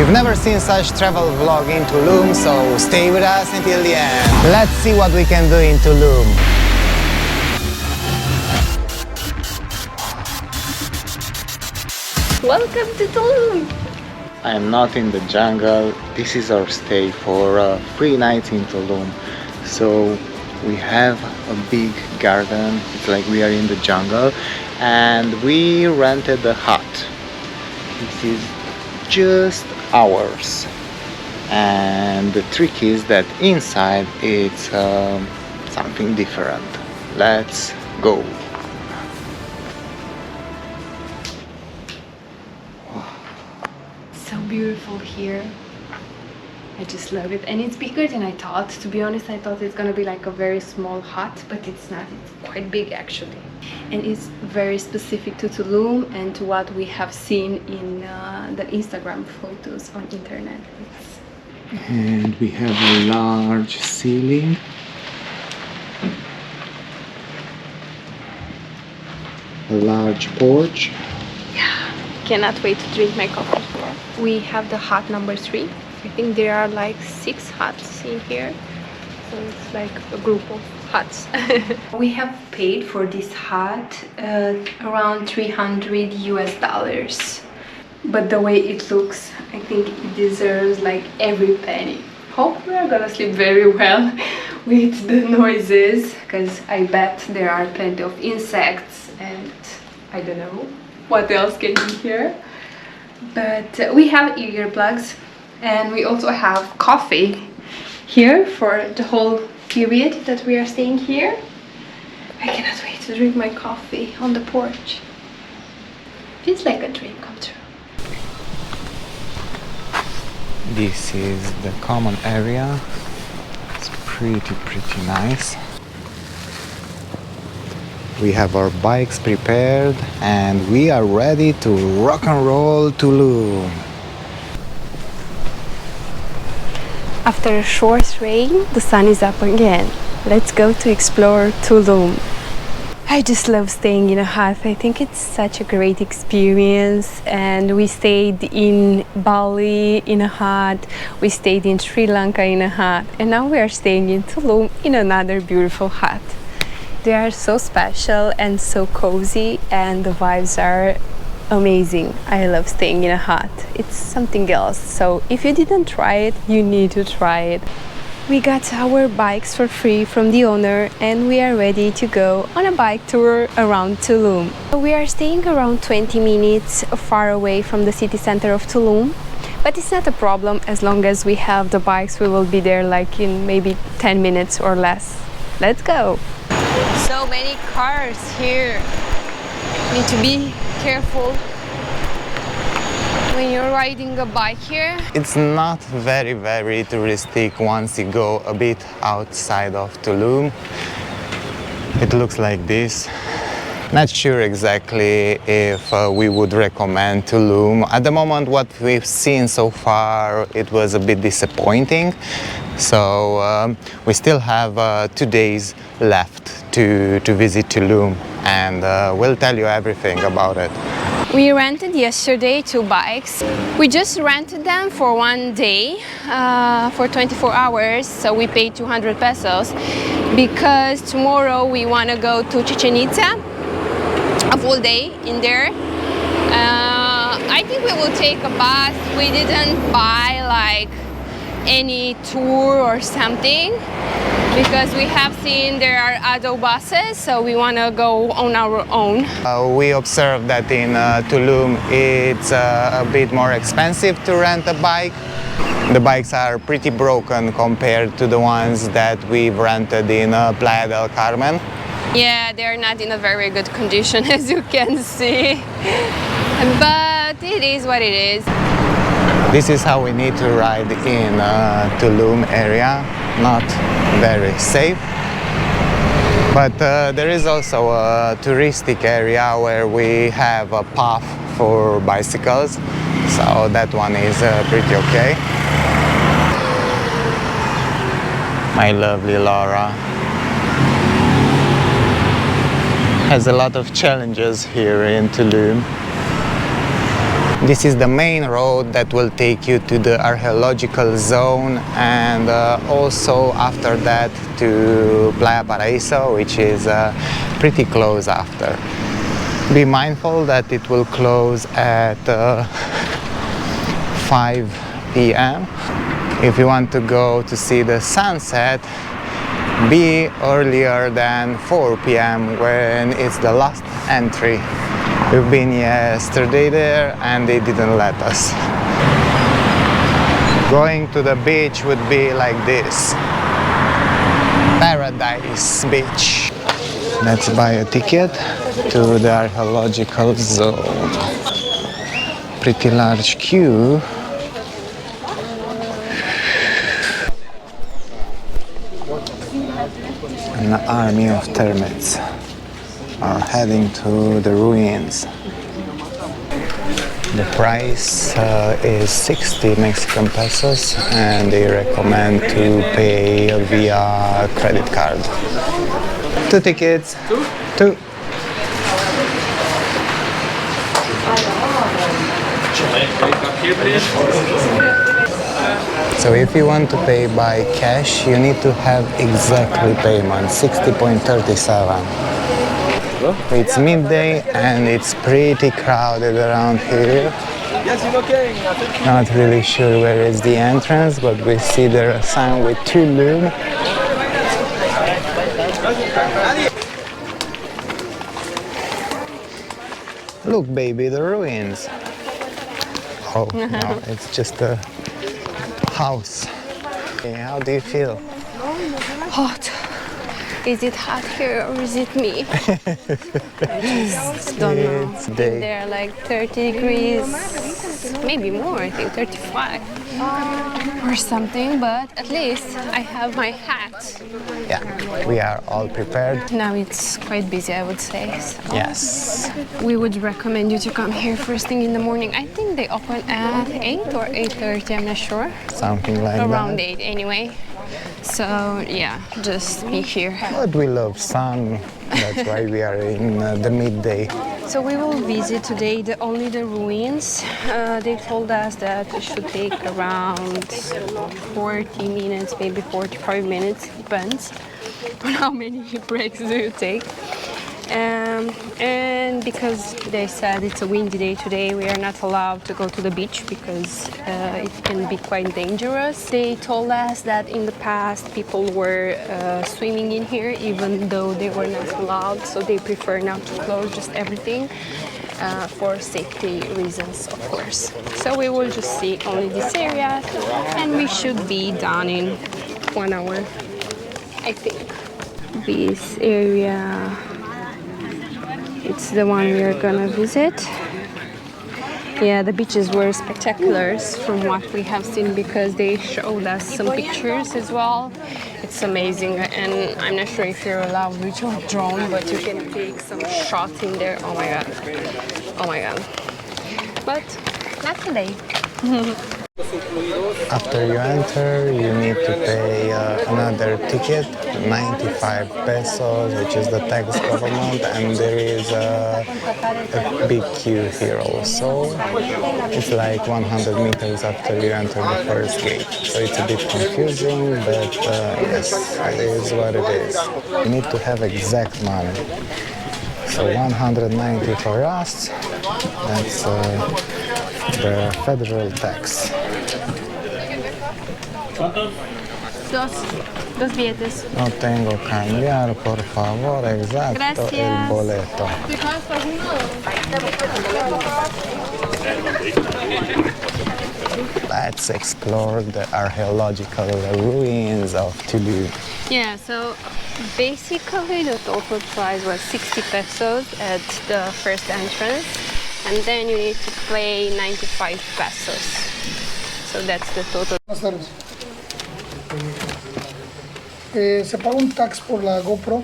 You've never seen such travel vlog in Tulum, so stay with us until the end. Let's see what we can do in Tulum. Welcome to Tulum! I am not in the jungle. This is our stay for 3 nights in Tulum. So we have a big garden. It's like we are in the jungle, and we rented a hut. This is just ours. And the trick is that inside it's something different. Let's go. So beautiful here. I just love it, and it's bigger than I thought. To be honest, I thought it's gonna be like a very small hut, but it's not. It's quite big actually, and it's very specific to Tulum and to what we have seen in the Instagram photos on internet. And we have a large ceiling. A large porch. Yeah, cannot wait to drink my coffee here. We have the hut number 3. I think there are like 6 huts in here, so it's like a group of huts. We have paid for this hut around $300 US, but the way it looks, I think it deserves like every penny. Hope we are gonna sleep very well with the noises, because I bet there are plenty of insects and I don't know what else can be here. But we have earplugs, and we also have coffee here for the whole period that we are staying here. I cannot wait to drink my coffee on the porch. Feels like a dream come true. This is the common area. It's pretty nice. We have our bikes prepared and we are ready to rock and roll Tulum. After a short rain, the sun is up again. Let's go to explore Tulum. I just love staying in a hut. I think it's such a great experience. And we stayed in Bali in a hut. We stayed in Sri Lanka in a hut. And now we are staying in Tulum in another beautiful hut. They are so special and so cozy, and the vibes are amazing. I love staying in a hut. It's something else. So if you didn't try it, you need to try it. We got our bikes for free from the owner, and we are ready to go on a bike tour around Tulum. We are staying around 20 minutes far away from the city center of Tulum, but it's not a problem. As long as we have the bikes, we will be there like in maybe 10 minutes or less. Let's go. So many cars here. Need to be careful when you're riding a bike here. It's not very touristic once you go a bit outside of Tulum. It looks like this. Not sure exactly if we would recommend Tulum. At the moment, what we've seen so far, it was a bit disappointing. So we still have 2 days left to visit Tulum, and we'll tell you everything about it. We rented yesterday 2 bikes. We just rented them for 1 day, for 24 hours, so we paid 200 pesos because tomorrow we want to go to Chichen Itza, a full day in there. I think we will take a bus. We didn't buy like any tour or something because we have seen there are other buses, so we want to go on our own. We observed that in Tulum it's a bit more expensive to rent a bike. The bikes are pretty broken compared to the ones that we've rented in Playa del Carmen. Yeah, they're not in a very good condition, as you can see. But it is what it is. This is how we need to ride in Tulum area. Not very safe. But there is also a touristic area where we have a path for bicycles. So that one is pretty okay. My lovely Laura has a lot of challenges here in Tulum. This is the main road that will take you to the archaeological zone, and also after that to Playa Paraíso, which is pretty close after. Be mindful that it will close at 5 p.m. If you want to go to see the sunset, be earlier than 4 p.m. when it's the last entry. We've been yesterday there and they didn't let us. Going to the beach would be like this. Paradise Beach. Let's buy a ticket to the archaeological zone. Pretty large queue. An army of termites are heading to the ruins. The price is 60 Mexican pesos and they recommend to pay via credit card. 2 tickets. 2. So if you want to pay by cash, you need to have exactly payment, 60.37. It's midday and it's pretty crowded around here. Not really sure where is the entrance, but we see there a sign with Tulum. Look, baby, the ruins. Oh, no, it's just a house. Okay, how do you feel? Hot. Is it hot here or is it me? I just don't know. It's I think day. they're like 30 degrees, maybe more, I think 35 or something, but at least I have my hat. Yeah, we are all prepared. Now it's quite busy, I would say. So Yes. we would recommend you to come here first thing in the morning. I think they open at 8 or 8:30, I'm not sure. Something like Around that. 8 anyway. So yeah, just be here. But we love sun. That's why we are in the midday. So we will visit today only the ruins. They told us that it should take around 40 minutes, maybe 45 minutes, depends on how many breaks do you take. And because they said it's a windy day today, we are not allowed to go to the beach because it can be quite dangerous. They told us that in the past people were swimming in here even though they were not allowed, so they prefer now to close just everything for safety reasons, of course. So we will just see only this area and we should be done in 1 hour, I think. This area, it's the one we are gonna visit. Yeah, the beaches were spectacular from what we have seen because they showed us some pictures as well. It's amazing, and I'm not sure if you're allowed with your drone, but you can take some shots in there. Oh my god. Oh my god. But not today. After you enter, you need to pay another ticket, 95 pesos, which is the tax government, and there is a big queue here also. It's like 100 meters after you enter the first gate. So it's a bit confusing, but yes, it is what it is. You need to have exact money. So 190 for us, that's the federal tax. Dos billetes. No tengo cambiar, por favor, exacto, Gracias. el boleto. Let's explore the archaeological ruins of Tulum. Yeah, so basically the total price was 60 pesos at the first entrance, and then you need to pay 95 pesos. So that's the total. Buenas tardes. Se paga un tax por la GoPro.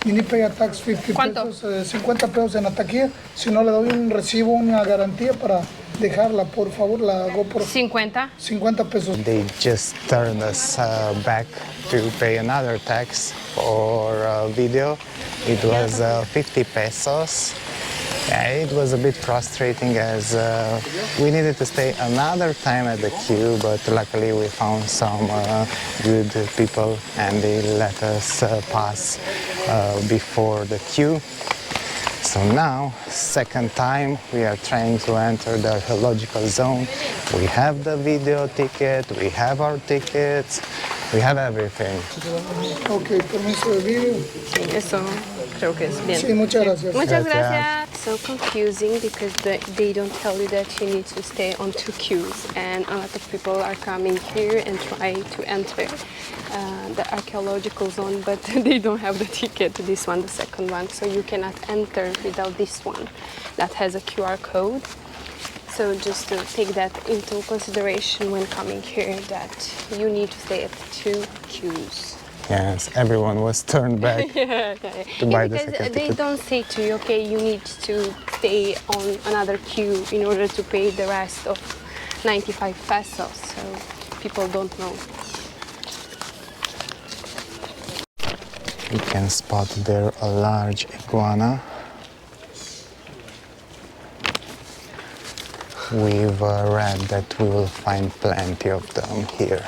You need to pay a tax 50 ¿Cuánto? pesos, 50 pesos en la taquilla. Si no, le doy un recibo, una garantía para dejarla, por favor, la GoPro. 50. 50 pesos. They just turned us back to pay another tax for video. It was 50 pesos. Yeah, it was a bit frustrating as we needed to stay another time at the queue, but luckily we found some good people and they let us pass before the queue. So now, second time, we are trying to enter the archaeological zone. We have the video ticket, we have our tickets, we have everything. Ok, permiso de vídeo. Sí, eso creo que es bien. Sí, muchas gracias. Muchas Gracias. gracias. So confusing because they don't tell you that you need to stay on two queues, and a lot of people are coming here and try to enter the archaeological zone, but they don't have the ticket, this one, the second one, so you cannot enter without this one that has a QR code. So just to take that into consideration when coming here, that you need to stay at two queues. Yes, everyone was turned back to buy the Because second they ticket. don't say to you, okay, you need to stay on another queue in order to pay the rest of 95 pesos. So people don't know. You can spot there a large iguana. We've read that we will find plenty of them here.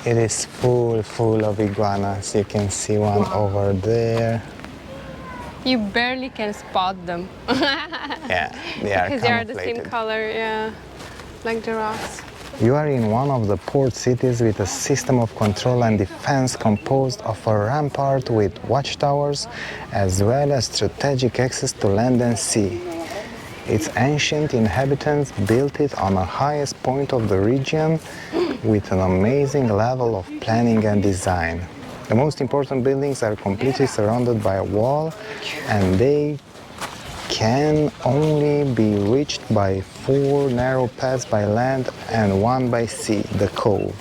It is full of iguanas. You can see one over there. You barely can spot them. Yeah, they are Because they are the same camouflated. color, yeah, like the rocks. You are in one of the port cities with a system of control and defense composed of a rampart with watchtowers as well as strategic access to land and sea. Its ancient inhabitants built it on the highest point of the region with an amazing level of planning and design. The most important buildings are completely surrounded by a wall and they can only be reached by 4 narrow paths by land and 1 by sea, the cove.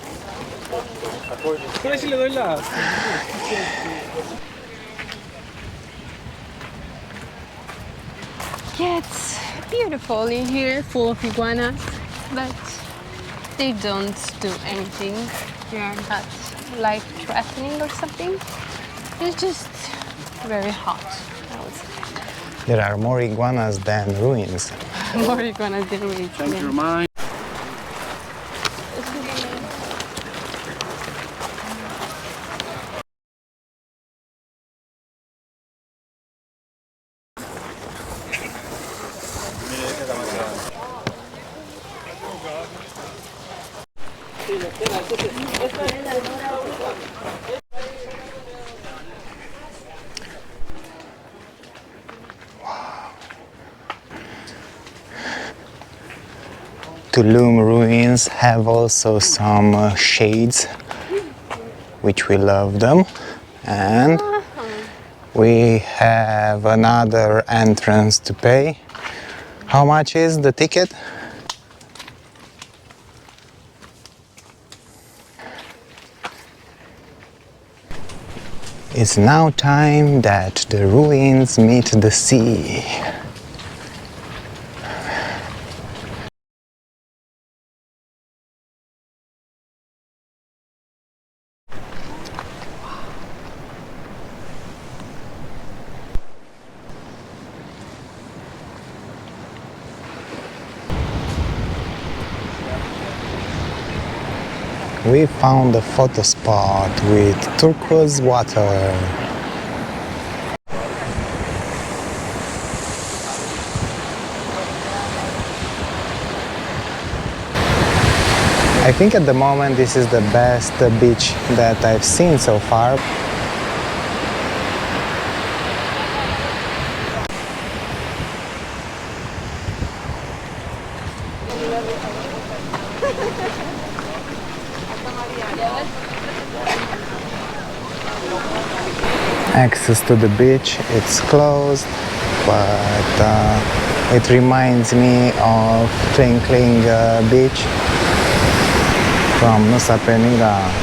Yeah, it's beautiful in here, full of iguanas, but they don't do anything. They are not life-threatening or something. It's just very hot, I would say. There are more iguanas than ruins. More iguanas than we Change your mind. Tulum ruins have also some shades, which we love them, and we have another entrance to pay. How much is the ticket? It's now time that the ruins meet the sea. We found a photo spot with turquoise water. I think at the moment this is the best beach that I've seen so far. Access to the beach, it's closed, but it reminds me of Twinkling Beach from Nusa Penida.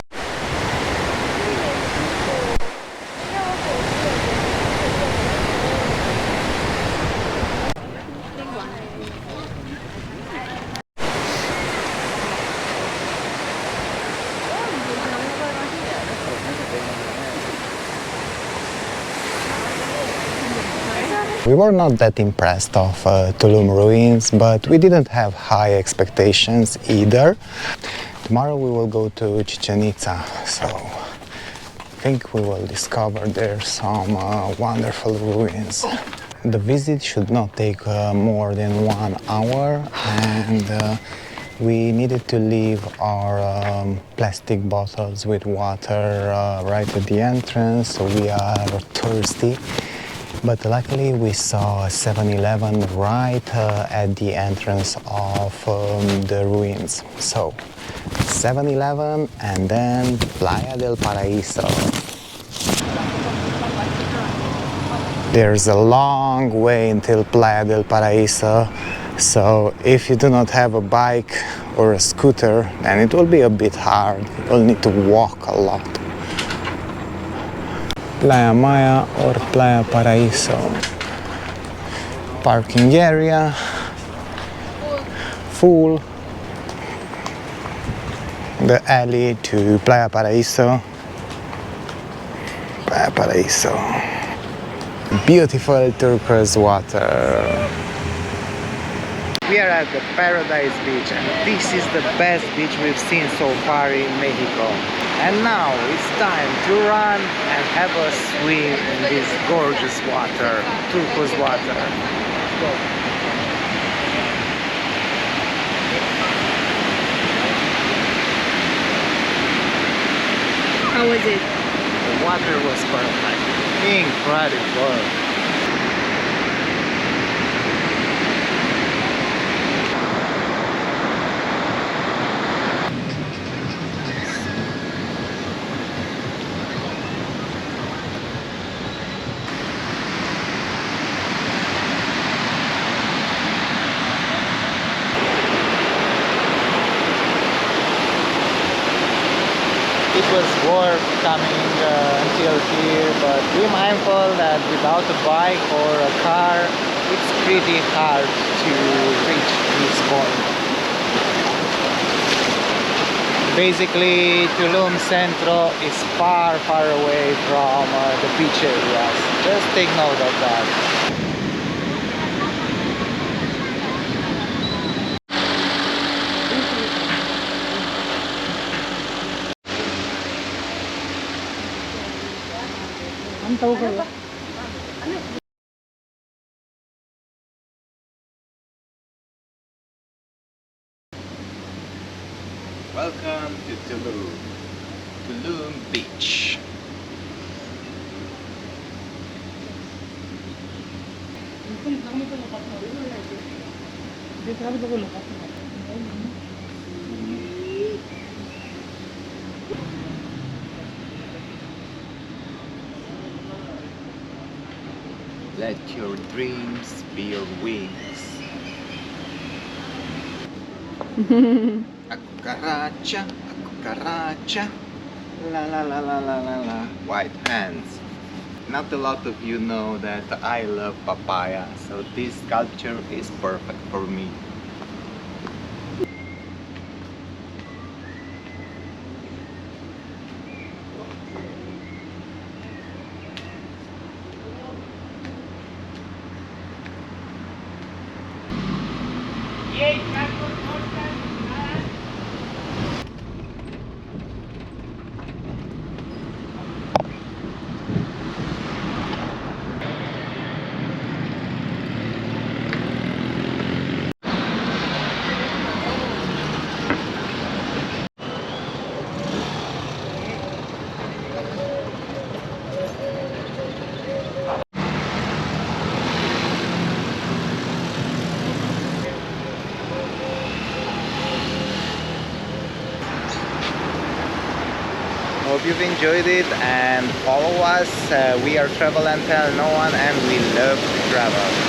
We were not that impressed of Tulum ruins, but we didn't have high expectations either. Tomorrow we will go to Chichen Itza, so I think we will discover there some wonderful ruins. The visit should not take more than 1 hour, and we needed to leave our plastic bottles with water right at the entrance, so we are thirsty. But luckily we saw a 7-Eleven right at the entrance of the ruins. So 7-Eleven and then Playa del Paraíso. There's a long way until Playa del Paraíso, so if you do not have a bike or a scooter, then it will be a bit hard. You'll need to walk a lot. Playa Maya or Playa Paraíso. Parking area full. The alley to Playa Paraíso. Playa Paraíso. Beautiful turquoise water. We are at the Paradise Beach, and this is the best beach we've seen so far in Mexico. And now it's time to run and have a swim in this gorgeous water, turquoise water. Go. How was it? The water was perfect. Incredible. It was worth coming until here, but be mindful that without a bike or a car, it's pretty hard to reach this point. Basically, Tulum Centro is far away from the beach areas. Just take note of that. Welcome to Tulum, Tulum Beach. Let your dreams be your wings. A cucaracha, la la la la la la la. White hands. Not a lot of you know that I love papaya, so this sculpture is perfect for me. Hope you've enjoyed it and follow us. We are Travel and Tell No One, and we love to travel.